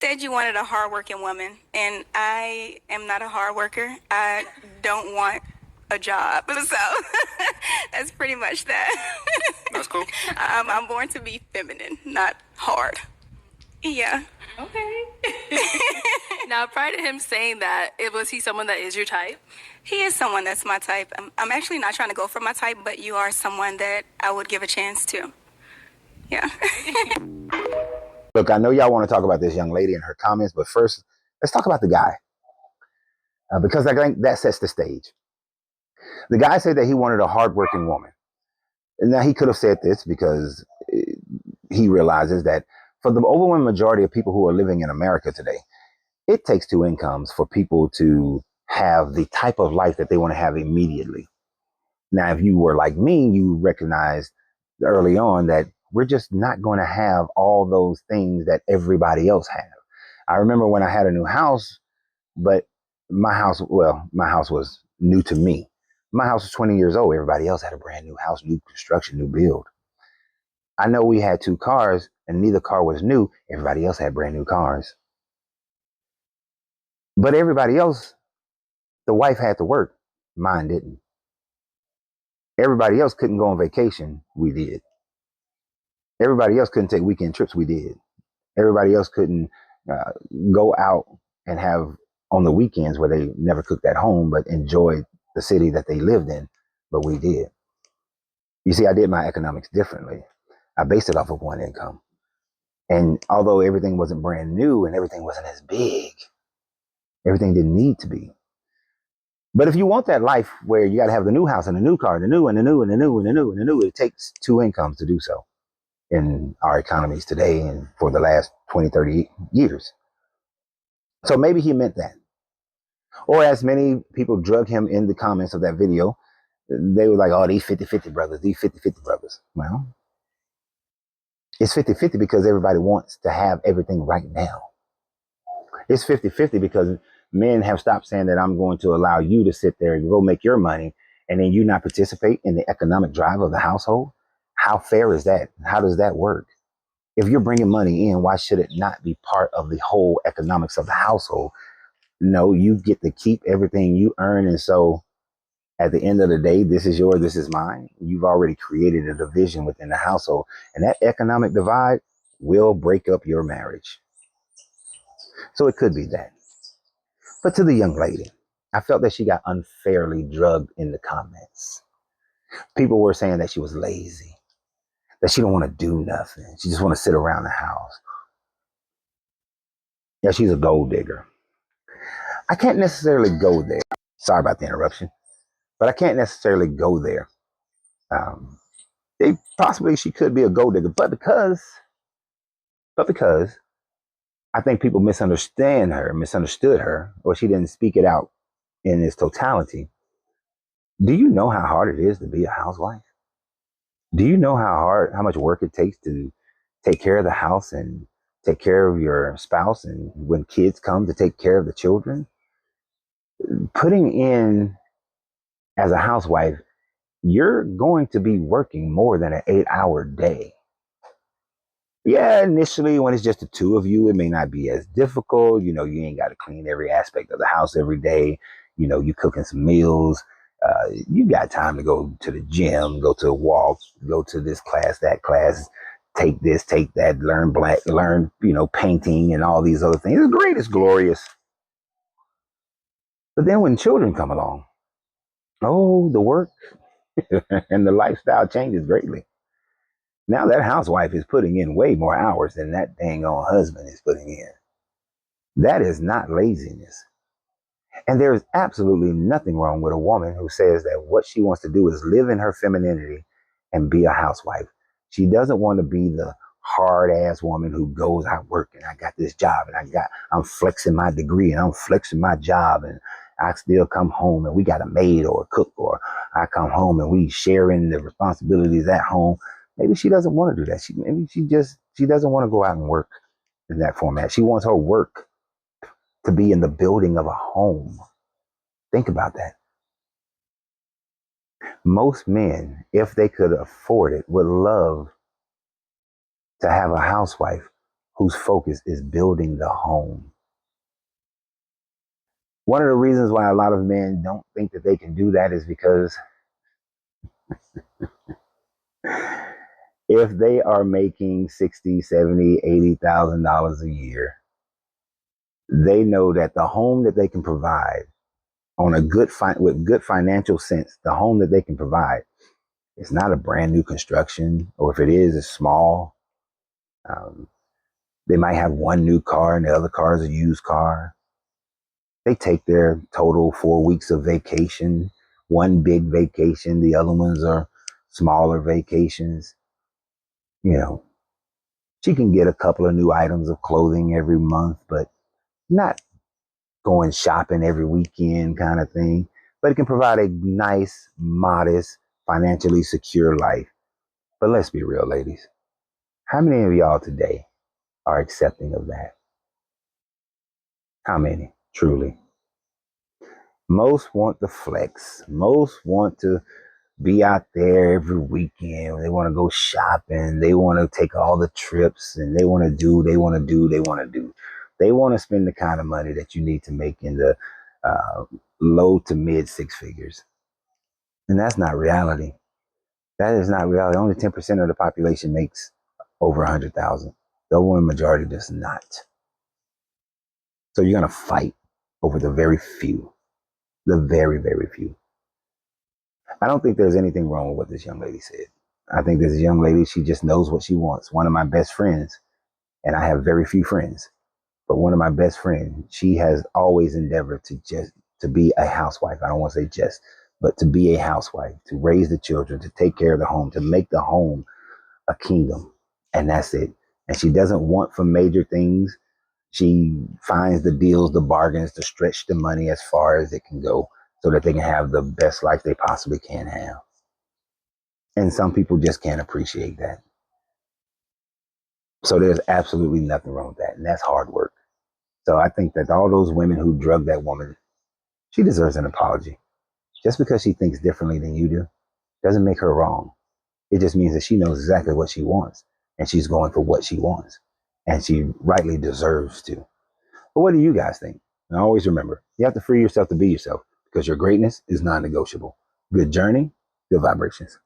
Said you wanted a hardworking woman, and I am not a hard worker. I don't want a job, so that's pretty much that. That's cool. I'm born to be feminine, not hard. Yeah. Okay. Now, prior to him saying that, was he someone that is your type? He is someone that's my type. I'm actually not trying to go for my type, but you are someone that I would give a chance to. Yeah. Look, I know y'all want to talk about this young lady and her comments, but first, let's talk about the guy, because I think that sets the stage. The guy said that he wanted a hardworking woman. And now he could have said this because he realizes that for the overwhelming majority of people who are living in America today, it takes two incomes for people to have the type of life that they want to have immediately. Now, if you were like me, you recognized early on that we're just not going to have all those things that everybody else have. I remember when I had a new house, but my house was new to me. My house was 20 years old. Everybody else had a brand new house, new construction, new build. I know we had two cars and neither car was new. Everybody else had brand new cars. But everybody else, the wife had to work. Mine didn't. Everybody else couldn't go on vacation. We did. Everybody else couldn't take weekend trips. We did. Everybody else couldn't uh, go out and have on the weekends where they never cooked at home, but enjoyed the city that they lived in. But we did. You see, I did my economics differently. I based it off of one income. And although everything wasn't brand new and everything wasn't as big, everything didn't need to be. But if you want that life where you got to have the new house and the new car, the new and the new and the new and the new and the new, it takes two incomes to do so in our economies today and for the last 20, 30 years. So maybe he meant that. Or as many people drug him in the comments of that video, they were like, oh, these 50-50 brothers, these 50-50 brothers. Well, it's 50-50 because everybody wants to have everything right now. It's 50-50 because men have stopped saying that I'm going to allow you to sit there and go make your money and then you not participate in the economic drive of the household. How fair is that? How does that work? If you're bringing money in, why should it not be part of the whole economics of the household? No, you get to keep everything you earn. And so at the end of the day, this is yours, this is mine. You've already created a division within the household. And that economic divide will break up your marriage. So it could be that. But to the young lady, I felt that she got unfairly drugged in the comments. People were saying that she was lazy, that she don't want to do nothing. She just want to sit around the house. Yeah, she's a gold digger. I can't necessarily go there. Sorry about the interruption, but I can't necessarily go there. Um, Possibly she could be a gold digger, but because I think people misunderstood her, or she didn't speak it out in its totality. Do you know how hard it is to be a housewife? Do you know how much work it takes to take care of the house and take care of your spouse, and when kids come to take care of the children? Putting in as a housewife, you're going to be working more than an 8-hour day. Yeah, initially when it's just the two of you, it may not be as difficult. You know, you ain't got to clean every aspect of the house every day. You know, you cooking some meals. You got time to go to the gym, go to a walk, go to this class, that class, take this, take that, learn, painting and all these other things. It's great, it's glorious. But then when children come along, oh, the work and the lifestyle changes greatly. Now that housewife is putting in way more hours than that dang on husband is putting in. That is not laziness. And there is absolutely nothing wrong with a woman who says that what she wants to do is live in her femininity and be a housewife. She doesn't want to be the hard ass woman who goes, I work and I got this job and I'm flexing my degree and I'm flexing my job and I still come home and we got a maid or a cook, or I come home and we sharing the responsibilities at home. Maybe she doesn't want to do that. Maybe she doesn't want to go out and work in that format. She wants her work to be in the building of a home. Think about that. Most men, if they could afford it, would love to have a housewife whose focus is building the home. One of the reasons why a lot of men don't think that they can do that is because if they are making 60, 70, $80,000 a year, they know that the home that they can provide on a with good financial sense, the home that they can provide is not a brand new construction, or if it is, it's small. Um, they might have one new car and the other car is a used car. They take their total 4 weeks of vacation, one big vacation, the other ones are smaller vacations. You know, she can get a couple of new items of clothing every month, but not going shopping every weekend kind of thing. But it can provide a nice, modest, financially secure life. But let's be real, ladies. How many of y'all today are accepting of that? How many, truly? Most want the flex. Most want to be out there every weekend. They want to go shopping. They want to take all the trips and they want to do, they want to do, they want to do. They want to spend the kind of money that you need to make in the uh, low to mid six figures. And that's not reality. That is not reality. Only 10% of the population makes over 100,000. The overwhelming majority does not. So you're going to fight over the very few, the very, very few. I don't think there's anything wrong with what this young lady said. I think this young lady, she just knows what she wants. One of my best friends, and I have very few friends, but one of my best friends, she has always endeavored to be a housewife. I don't want to say just, but to be a housewife, to raise the children, to take care of the home, to make the home a kingdom. And that's it. And she doesn't want for major things. She finds the deals, the bargains to stretch the money as far as it can go so that they can have the best life they possibly can have. And some people just can't appreciate that. So there's absolutely nothing wrong with that. And that's hard work. So I think that all those women who drug that woman, she deserves an apology. Just because she thinks differently than you do doesn't make her wrong. It just means that she knows exactly what she wants and she's going for what she wants. And she rightly deserves to. But what do you guys think? And always remember, you have to free yourself to be yourself because your greatness is non negotiable. Good journey, good vibrations.